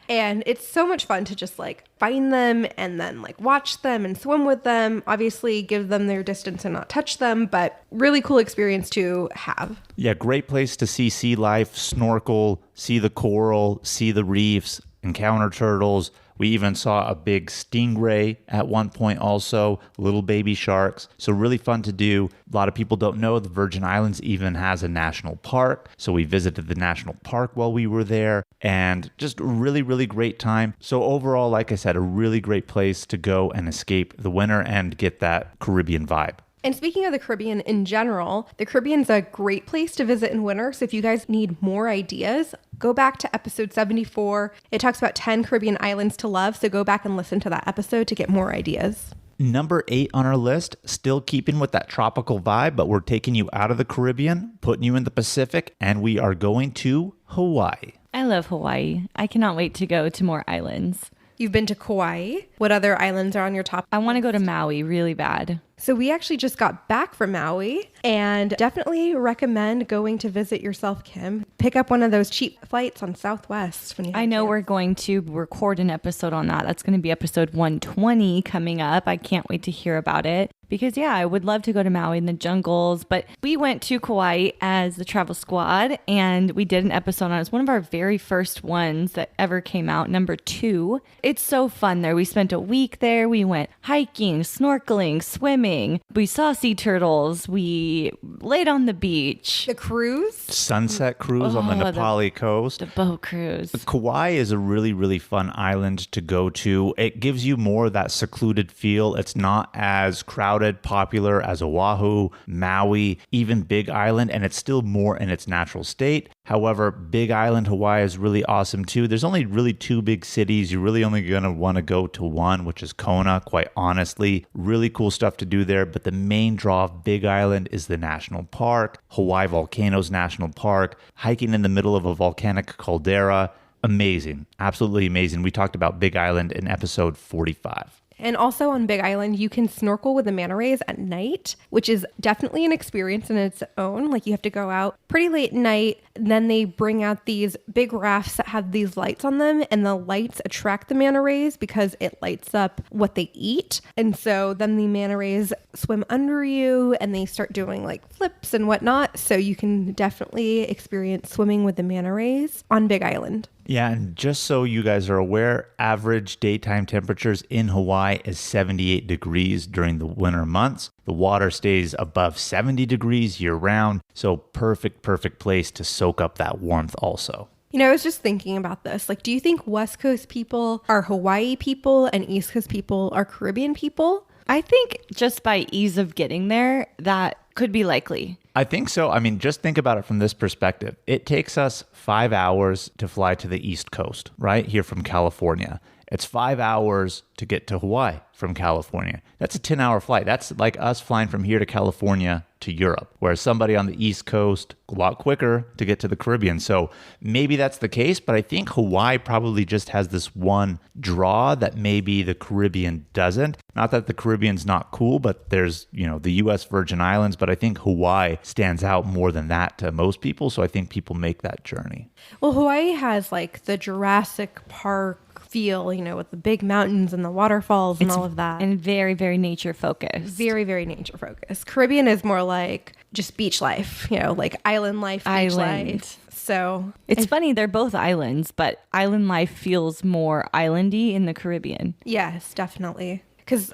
Speaker 1: And it's so much fun to just like find them and then like watch them and swim with them. Obviously give them their distance and not touch them, but really cool experience to have.
Speaker 2: Yeah, great place to see sea life, snorkel, see the coral, see the reefs, encounter turtles. We even saw a big stingray at one point also, little baby sharks. So really fun to do. A lot of people don't know the Virgin Islands even has a national park. So we visited the national park while we were there and just a really, really great time. So overall, like I said, a really great place to go and escape the winter and get that Caribbean vibe.
Speaker 1: And speaking of the Caribbean in general, the Caribbean's a great place to visit in winter. So if you guys need more ideas, go back to episode 74. It talks about 10 Caribbean islands to love. So go back and listen to that episode to get more ideas.
Speaker 2: Number 8 on our list, still keeping with that tropical vibe, but we're taking you out of the Caribbean, putting you in the Pacific, and we are going to Hawaii.
Speaker 3: I love Hawaii. I cannot wait to go to more islands.
Speaker 1: You've been to Kauai. What other islands are on your top?
Speaker 3: I want to go to Maui really bad.
Speaker 1: So we actually just got back from Maui and definitely recommend going to visit yourself, Kim. Pick up one of those cheap flights on Southwest. When you
Speaker 3: I know we're going to record an episode on that. That's going to be episode 120 coming up. I can't wait to hear about it. Because, yeah, I would love to go to Maui in the jungles. But we went to Kauai as the travel squad, and we did an episode on it. It was one of our very first ones that ever came out, number 2. It's so fun there. We spent a week there. We went hiking, snorkeling, swimming. We saw sea turtles. We laid on the beach.
Speaker 1: The cruise?
Speaker 2: Sunset cruise on the Nepali coast.
Speaker 3: The boat cruise.
Speaker 2: Kauai is a really, really fun island to go to. It gives you more of that secluded feel. It's not as crowded, popular as Oahu, Maui, even Big Island, and it's still more in its natural state. However, Big Island, Hawaii is really awesome too. There's only really 2 big cities. You're really only going to want to go to one, which is Kona, quite honestly. Really cool stuff to do there. But the main draw of Big Island is the national park, Hawaii Volcanoes National Park, hiking in the middle of a volcanic caldera. Amazing. Absolutely amazing. We talked about Big Island in episode 45.
Speaker 1: And also on Big Island, you can snorkel with the manta rays at night, which is definitely an experience in its own. Like you have to go out pretty late at night. Then they bring out these big rafts that have these lights on them, and the lights attract the manta rays because it lights up what they eat. And so then the manta rays swim under you and they start doing like flips and whatnot. So you can definitely experience swimming with the manta rays on Big Island.
Speaker 2: Yeah, and just so you guys are aware, average daytime temperatures in Hawaii is 78 degrees during the winter months. The water stays above 70 degrees year round, so perfect place to soak up that warmth also.
Speaker 1: You know, I was just thinking about this. Like, do you think West Coast people are Hawaii people and East Coast people are Caribbean people?
Speaker 3: I think just by ease of getting there, that could be likely.
Speaker 2: I think so. I mean, just think about it from this perspective. It takes us 5 hours to fly to the East Coast, right? Here from California. It's 5 hours to get to Hawaii from California. That's a 10-hour flight. That's like us flying from here to California to Europe, whereas somebody on the East Coast, a lot quicker to get to the Caribbean. So maybe that's the case, but I think Hawaii probably just has this one draw that maybe the Caribbean doesn't. Not that the Caribbean's not cool, but there's, the U.S. Virgin Islands, but I think Hawaii stands out more than that to most people. So I think people make that journey.
Speaker 1: Well, Hawaii has like the Jurassic Park feel, with the big mountains and the waterfalls and all of that.
Speaker 3: And very, very nature focused.
Speaker 1: Very, very nature focused. Caribbean is more like just beach life, like island life, beach life. So
Speaker 3: it's funny, they're both islands, but island life feels more islandy in the Caribbean.
Speaker 1: Yes, definitely. Because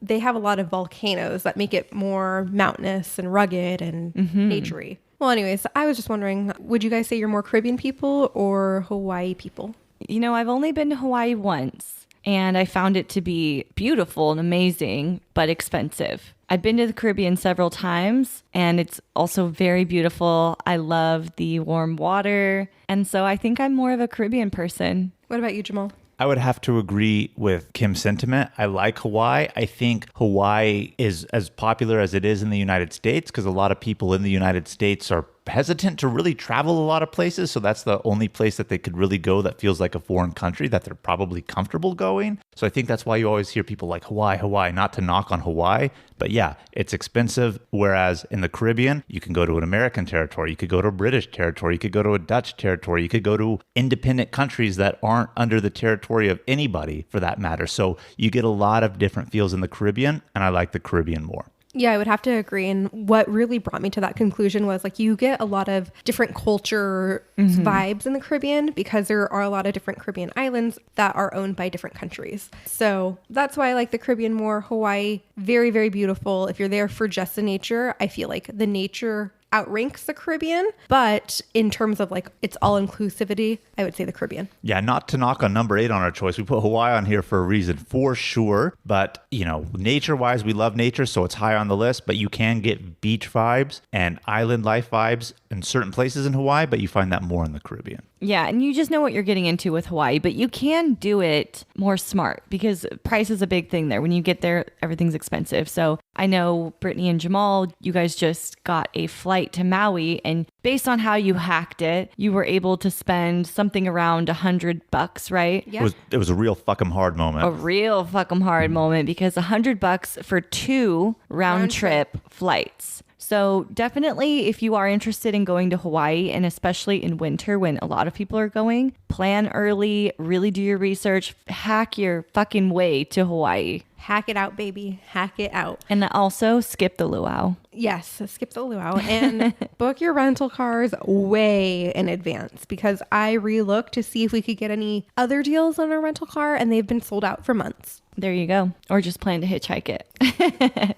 Speaker 1: they have a lot of volcanoes that make it more mountainous and rugged and naturey. Well, anyways, I was just wondering, would you guys say you're more Caribbean people or Hawaii people?
Speaker 3: I've only been to Hawaii once, and I found it to be beautiful and amazing, but expensive. I've been to the Caribbean several times, and it's also very beautiful. I love the warm water, and so I think I'm more of a Caribbean person.
Speaker 1: What about you, Jamal?
Speaker 2: I would have to agree with Kim's sentiment. I like Hawaii. I think Hawaii is as popular as it is in the United States because a lot of people in the United States are hesitant to really travel a lot of places. So that's the only place that they could really go that feels like a foreign country that they're probably comfortable going. So I think that's why you always hear people like Hawaii, not to knock on Hawaii. But yeah, it's expensive. Whereas in the Caribbean, you can go to an American territory. You could go to a British territory. You could go to a Dutch territory. You could go to independent countries that aren't under the territory of anybody for that matter. So you get a lot of different feels in the Caribbean, and I like the Caribbean more.
Speaker 1: Yeah, I would have to agree. And what really brought me to that conclusion was like you get a lot of different culture vibes in the Caribbean because there are a lot of different Caribbean islands that are owned by different countries. So that's why I like the Caribbean more. Hawaii, very, very beautiful. If you're there for just the nature, I feel like the nature outranks the Caribbean, but in terms of like its all inclusivity, I would say the Caribbean.
Speaker 2: Yeah, not to knock on number 8 on our choice. We put Hawaii on here for a reason, for sure. But, nature wise, we love nature, so it's high on the list. But you can get beach vibes and island life vibes in certain places in Hawaii, but you find that more in the Caribbean.
Speaker 3: Yeah, and you just know what you're getting into with Hawaii, but you can do it more smart because price is a big thing there. When you get there, everything's expensive. So I know Brittany and Jamal, you guys just got a flight to Maui, and based on how you hacked it, you were able to spend something around $100, right?
Speaker 1: Yeah.
Speaker 2: It was a real fucking hard moment.
Speaker 3: A real fucking hard moment because $100 for 2 round trip flights. So definitely, if you are interested in going to Hawaii, and especially in winter when a lot of people are going, plan early, really do your research, hack your fucking way to Hawaii.
Speaker 1: Hack it out, baby. Hack it out.
Speaker 3: And also skip the luau.
Speaker 1: Yes, skip the luau and book your rental cars way in advance because I re-looked to see if we could get any other deals on our rental car and they've been sold out for months.
Speaker 3: There you go. Or just plan to hitchhike it.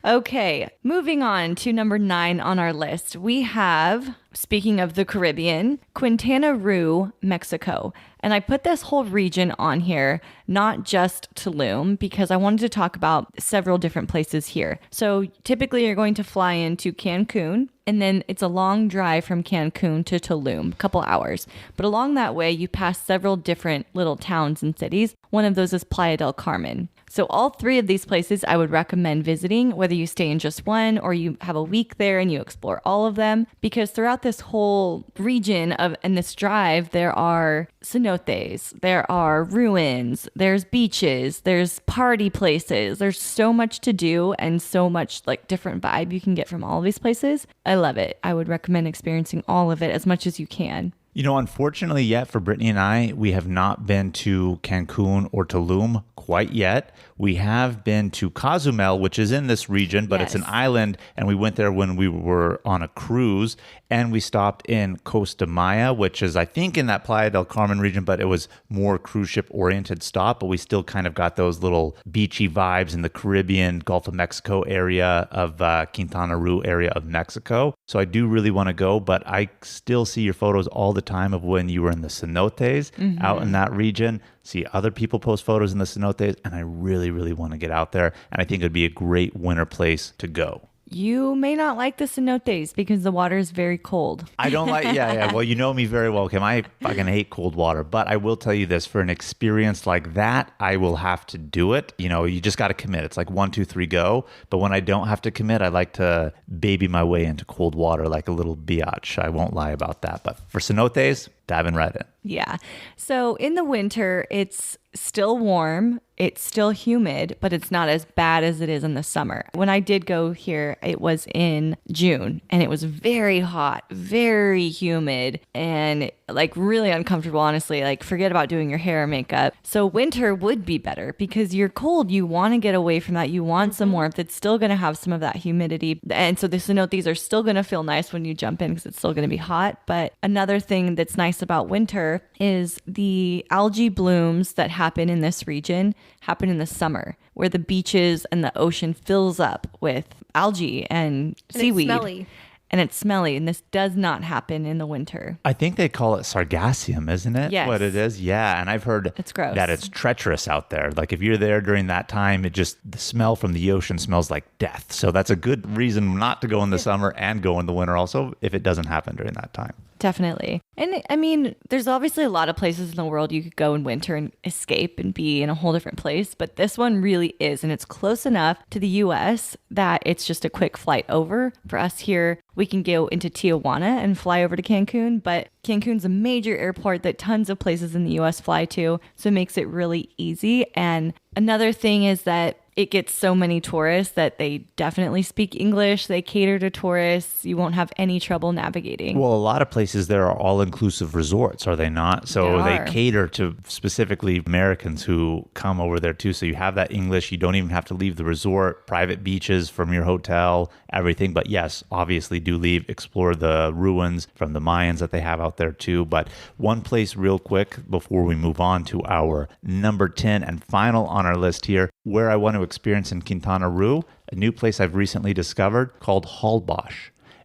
Speaker 3: Okay, moving on to number 9 on our list. We have, speaking of the Caribbean, Quintana Roo, Mexico. And I put this whole region on here, not just Tulum, because I wanted to talk about several different places here. So typically you're going to fly into Cancun, And then it's a long drive from Cancun to Tulum, a couple hours. But along that way, you pass several different little towns and cities. One of those is Playa del Carmen. So all three of these places I would recommend visiting, whether you stay in just one or you have a week there and you explore all of them, because throughout this whole region and this drive, there are cenotes, there are ruins, there's beaches, there's party places. There's so much to do and so much like different vibe you can get from all of these places. I love it. I would recommend experiencing all of it as much as you can.
Speaker 2: You know, unfortunately yet for Brittany and I, we have not been to Cancun or Tulum quite yet. We have been to Cozumel, which is in this region, but it's an island, and we went there when we were on a cruise, and we stopped in Costa Maya, which is, I think, in that Playa del Carmen region, but it was more cruise ship oriented stop, but we still kind of got those little beachy vibes in the Caribbean, Gulf of Mexico area of Quintana Roo area of Mexico. So I do really want to go, but I still see your photos all the time of when you were in the cenotes out in that region. See other people post photos in the cenotes, and I really, really want to get out there. And I think it would be a great winter place to go.
Speaker 3: You may not like the cenotes because the water is very cold.
Speaker 2: I don't like, yeah. Well, you know me very well, Kim. I fucking hate cold water. But I will tell you this, for an experience like that, I will have to do it. You know, you just got to commit. It's like 1, 2, 3, go. But when I don't have to commit, I like to baby my way into cold water like a little biatch. I won't lie about that. But for cenotes, diving right in.
Speaker 3: Yeah. So in the winter, it's still warm. It's still humid, but it's not as bad as it is in the summer. When I did go here, it was in June and it was very hot, very humid, and like really uncomfortable, honestly. Like forget about doing your hair or makeup. So winter would be better because you're cold. You want to get away from that. You want some warmth. It's still going to have some of that humidity. And so the cenotes are still going to feel nice when you jump in because it's still going to be hot. But another thing that's nice about winter is the algae blooms that happen in this region happen in the summer, where the beaches and the ocean fills up with algae and seaweed.
Speaker 1: It's smelly.
Speaker 3: And it's smelly, and this does not happen in the winter.
Speaker 2: I think they call it sargassum, isn't it?
Speaker 3: Yes.
Speaker 2: What it is? Yeah, and I've heard
Speaker 3: it's gross.
Speaker 2: That it's treacherous out there. Like if you're there during that time, the smell from the ocean smells like death. So that's a good reason not to go in the summer and go in the winter also if it doesn't happen during that time.
Speaker 3: Definitely. And I mean, there's obviously a lot of places in the world you could go in winter and escape and be in a whole different place. But this one really is. And it's close enough to the US that it's just a quick flight over. For us here, we can go into Tijuana and fly over to Cancun. But Cancun's a major airport that tons of places in the US fly to. So it makes it really easy. And another thing is that it gets so many tourists that they definitely speak English. They cater to tourists. You won't have any trouble navigating.
Speaker 2: Well, a lot of places there are all-inclusive resorts, are they not? So they cater to specifically Americans who come over there too. So you have that English. You don't even have to leave the resort, private beaches from your hotel, everything. But yes, obviously do leave, explore the ruins from the Mayans that they have out there too. But one place real quick before we move on to our number 10 and final on our list here, where I want to experience in Quintana Roo, a new place I've recently discovered called Holbox.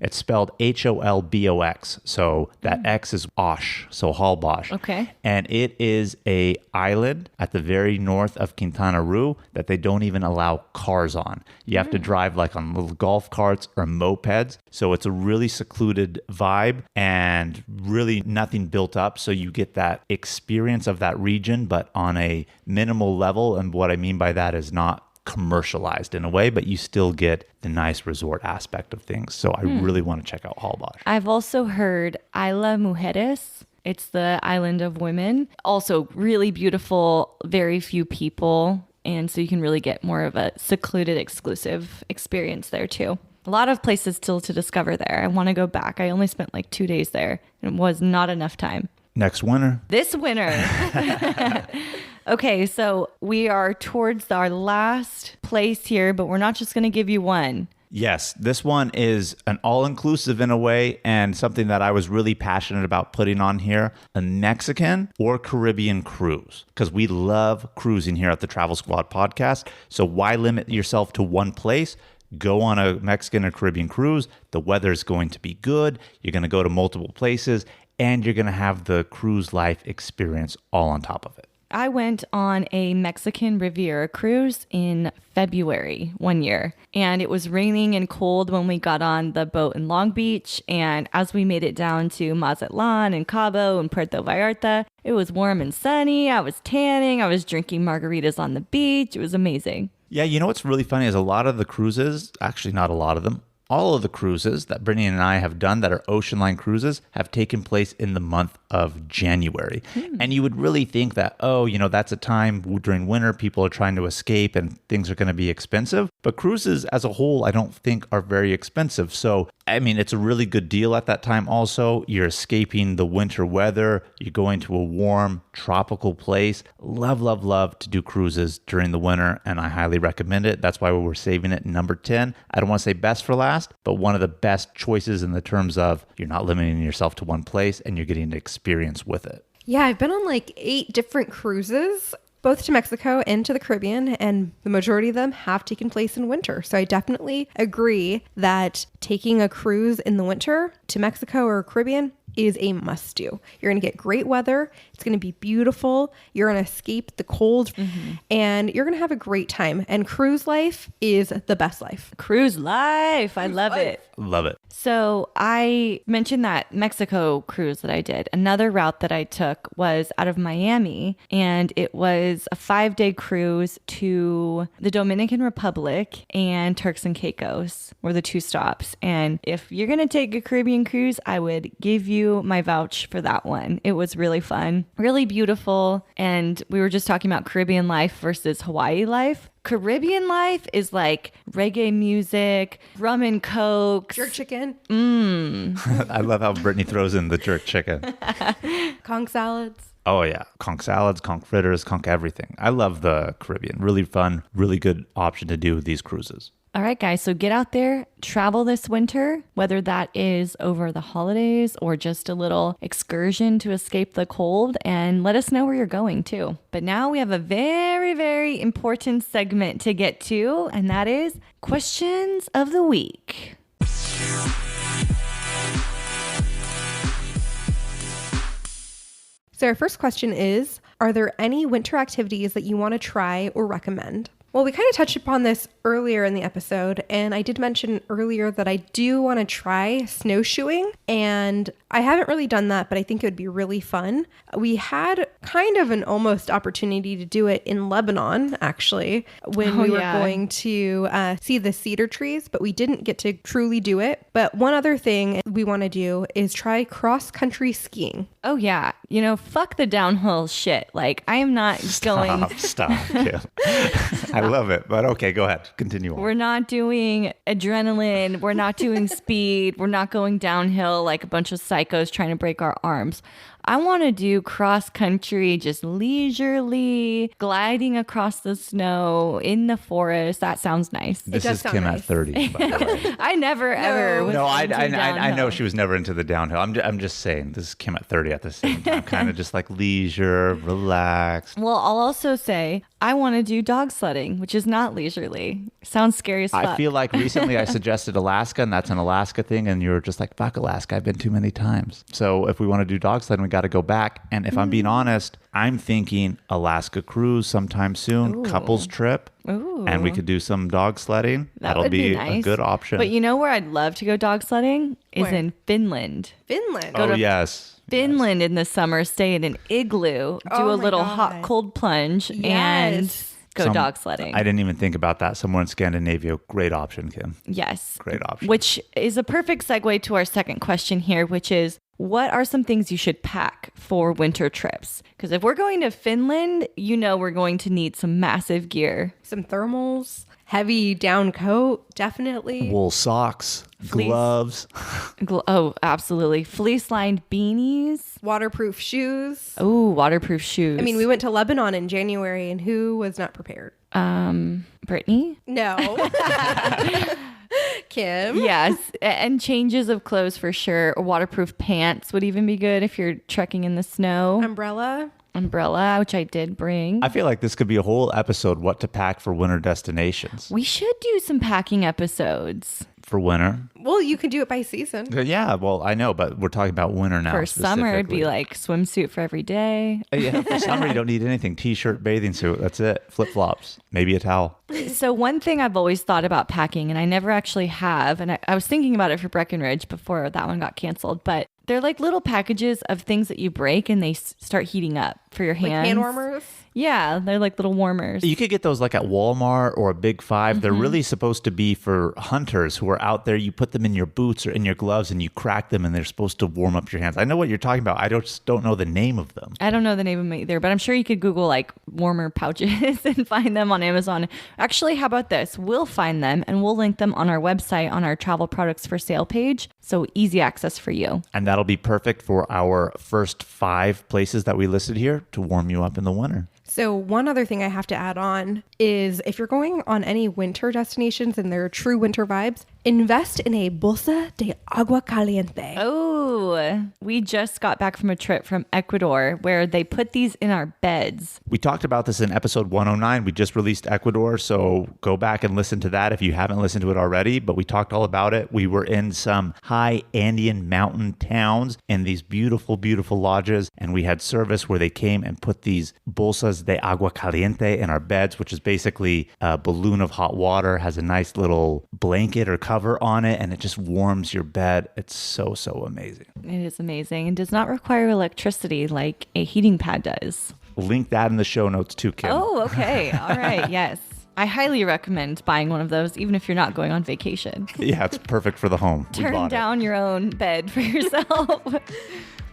Speaker 2: It's spelled Holbox. So that X is Osh, so Holbox.
Speaker 3: Okay.
Speaker 2: And it is a island at the very north of Quintana Roo that they don't even allow cars on. You have to drive like on little golf carts or mopeds. So it's a really secluded vibe and really nothing built up. So you get that experience of that region, but on a minimal level. And what I mean by that is not commercialized in a way, but you still get the nice resort aspect of things. So I really want to check out Holbox.
Speaker 3: I've also heard Isla Mujeres. It's the island of women. Also really beautiful, very few people. And so you can really get more of a secluded, exclusive experience there too. A lot of places still to discover there. I want to go back. I only spent like 2 days there. It was not enough time.
Speaker 2: Next winter.
Speaker 3: This winter. Okay, so we are towards our last place here, but we're not just going to give you one.
Speaker 2: Yes, this one is an all-inclusive in a way, and something that I was really passionate about putting on here, a Mexican or Caribbean cruise, because we love cruising here at the Travel Squad podcast. So why limit yourself to one place? Go on a Mexican or Caribbean cruise. The weather is going to be good. You're going to go to multiple places, and you're going to have the cruise life experience all on top of it.
Speaker 3: I went on a Mexican Riviera cruise in February one year, and it was raining and cold when we got on the boat in Long Beach. And as we made it down to Mazatlan and Cabo and Puerto Vallarta, it was warm and sunny. I was tanning. I was drinking margaritas on the beach. It was amazing.
Speaker 2: Yeah, you know what's really funny is a lot of the cruises, actually not a lot of them, all of the cruises that Brittany and I have done that are ocean line cruises have taken place in the month of January. And you would really think that, oh, you know, that's a time during winter, people are trying to escape and things are going to be expensive. But cruises as a whole, I don't think are very expensive. So, I mean, it's a really good deal at that time also. You're escaping the winter weather. You're going to a warm, tropical place. Love, love, love to do cruises during the winter, and I highly recommend it. That's why we're saving it number 10. I don't want to say best for last, but one of the best choices in the terms of you're not limiting yourself to one place and you're getting an experience with it.
Speaker 1: Yeah, I've been on like 8 different cruises, both to Mexico and to the Caribbean, and the majority of them have taken place in winter. So I definitely agree that taking a cruise in the winter to Mexico or Caribbean is a must do. You're going to get great weather. It's going to be beautiful. You're going to escape the cold and you're going to have a great time. And cruise life is the best life.
Speaker 3: Cruise life. I love it.
Speaker 2: Love it.
Speaker 3: So I mentioned that Mexico cruise that I did. Another route that I took was out of Miami, and it was a 5-day cruise to the Dominican Republic and Turks and Caicos were the 2 stops. And if you're going to take a Caribbean cruise, I would give you my vouch for that one. It was really fun, really beautiful. And we were just talking about Caribbean life versus Hawaii life. Caribbean life is like reggae music, rum and coke,
Speaker 1: Jerk chicken,
Speaker 2: I love how Brittany throws in the jerk chicken.
Speaker 1: conch salads.
Speaker 2: Oh, yeah. Conch salads, conch fritters, conch everything. I love the Caribbean. Really fun, really good option to do these cruises.
Speaker 3: All right, guys. So get out there, travel this winter, whether that is over the holidays or just a little excursion to escape the cold, and let us know where you're going too. But now we have a very, very important segment to get to, and that is questions of the week.
Speaker 1: So our first question is, are there any winter activities that you want to try or recommend? Well, we kind of touched upon this earlier in the episode, and I did mention earlier that I do want to try snowshoeing, and I haven't really done that, but I think it would be really fun. We had kind of an almost opportunity to do it in Lebanon, actually, when we were going to see the cedar trees, but we didn't get to truly do it. But one other thing we want to do is try cross-country skiing.
Speaker 3: Oh, yeah. You know, fuck the downhill shit. Like, I am not going...
Speaker 2: Stop, Kim. I love it. But okay, go ahead. Continue on.
Speaker 3: We're not doing adrenaline. We're not doing speed. We're not going downhill like a bunch of psychos trying to break our arms. I want to do cross country, just leisurely gliding across the snow in the forest. That sounds nice.
Speaker 2: This is Kim at 30. By the way.
Speaker 3: I never ever was
Speaker 2: No,
Speaker 3: into
Speaker 2: I
Speaker 3: downhill.
Speaker 2: know she was never into the downhill. I'm just saying this is Kim at 30 at the same time, kind of just like leisure, relaxed.
Speaker 3: Well, I'll also say I want to do dog sledding, which is not leisurely. Sounds scary as fuck.
Speaker 2: I feel like recently I suggested Alaska, and that's an Alaska thing, and you were just like, fuck Alaska, I've been too many times. So if we want to do dog sledding, we got to go back. And if I'm being honest, I'm thinking Alaska cruise sometime soon, couples trip.
Speaker 3: Ooh.
Speaker 2: And we could do some dog sledding. That'll
Speaker 3: would be
Speaker 2: a
Speaker 3: nice.
Speaker 2: good option.
Speaker 3: But you know where I'd love to go dog sledding? Is
Speaker 1: Where?
Speaker 3: in Finland.
Speaker 1: Finland.
Speaker 2: oh, yes.
Speaker 3: Finland in the summer, stay in an igloo, do
Speaker 1: Oh
Speaker 3: a
Speaker 1: my
Speaker 3: little
Speaker 1: God.
Speaker 3: hot cold plunge, and
Speaker 1: Yes.
Speaker 3: go dog sledding.
Speaker 2: I didn't even think about that. Somewhere in Scandinavia. Great option, Kim.
Speaker 3: Yes.
Speaker 2: Great option.
Speaker 3: Which is a perfect segue to our second question here, which is, what are some things you should pack for winter trips? Because if we're going to Finland, you know we're going to need some massive gear.
Speaker 1: Some thermals, heavy down coat, definitely.
Speaker 2: Wool socks,
Speaker 3: Fleece.
Speaker 2: gloves.
Speaker 3: Oh, absolutely. Fleece-lined beanies.
Speaker 1: Waterproof shoes.
Speaker 3: Oh, waterproof shoes.
Speaker 1: I mean, we went to Lebanon in January, and who was not prepared?
Speaker 3: Brittany?
Speaker 1: No. Kim.
Speaker 3: Yes, and changes of clothes for sure. Or waterproof pants would even be good if you're trekking in the snow.
Speaker 1: Umbrella.
Speaker 3: Umbrella, which I did bring.
Speaker 2: I feel like this could be a whole episode, what to pack for winter destinations.
Speaker 3: We should do some packing episodes.
Speaker 2: for winter.
Speaker 1: Well, you can do it by season.
Speaker 2: Yeah, well, I know, but we're talking about winter now.
Speaker 3: For summer, it'd be
Speaker 2: specifically.
Speaker 3: like swimsuit for every day.
Speaker 2: Yeah, for summer, you don't need anything. T-shirt, bathing suit. That's it. Flip-flops. Maybe a towel.
Speaker 3: So one thing I've always thought about packing, and I never actually have, and I was thinking about it for Breckenridge before that one got canceled, but they're like little packages of things that you break and they start heating up for your hands.
Speaker 1: Like hand warmers.
Speaker 3: Yeah, they're like little warmers.
Speaker 2: You could get those like at Walmart or a Big Five. They're really supposed to be for hunters who are out there. You put them in your boots or in your gloves and you crack them and they're supposed to warm up your hands. I know what you're talking about. I just don't know the name of them.
Speaker 3: I don't know the name of them either, but I'm sure you could Google like warmer pouches and find them on Amazon. Actually, how about this? We'll find them and we'll link them on our website on our travel products for sale page. So easy access for you.
Speaker 2: And that'll be perfect for our first 5 places that we listed here to warm you up in the winter.
Speaker 1: So one other thing I have to add on is if you're going on any winter destinations and they're true winter vibes, invest in a bolsa de agua caliente.
Speaker 3: Oh, we just got back from a trip from Ecuador where they put these in our beds.
Speaker 2: We talked about this in episode 109. We just released Ecuador, so go back and listen to that if you haven't listened to it already, but we talked all about it. We were in some high Andean mountain towns in these beautiful, beautiful lodges, and we had service where they came and put these bolsas de agua caliente in our beds, which is basically a balloon of hot water, has a nice little blanket or cover on it, and it just warms your bed. It's so, so amazing.
Speaker 3: It is amazing and does not require electricity like a heating pad does.
Speaker 2: Link that in the show notes too, Kim.
Speaker 3: Oh, okay. All right. Yes. I highly recommend buying one of those, even if you're not going on vacation.
Speaker 2: Yeah, it's perfect for the home. We
Speaker 3: Turn
Speaker 2: bought it.
Speaker 3: down your own bed for yourself.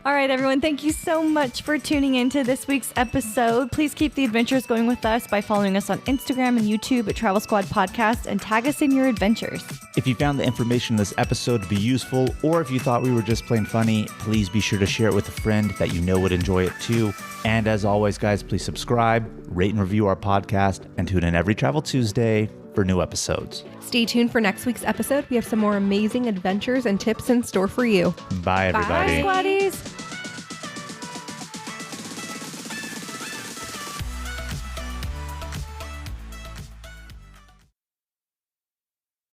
Speaker 3: All right, everyone. Thank you so much for tuning into this week's episode. Please keep the adventures going with us by following us on Instagram and YouTube at Travel Squad Podcast and tag us in your adventures.
Speaker 2: If you found the information in this episode to be useful, or if you thought we were just plain funny, please be sure to share it with a friend that you know would enjoy it too. And as always, guys, please subscribe, rate and review our podcast, and tune in every Travel Tuesday for new episodes.
Speaker 1: Stay tuned for next week's episode. We have some more amazing adventures and tips in store for you.
Speaker 2: Bye, everybody.
Speaker 3: Bye, squaddies.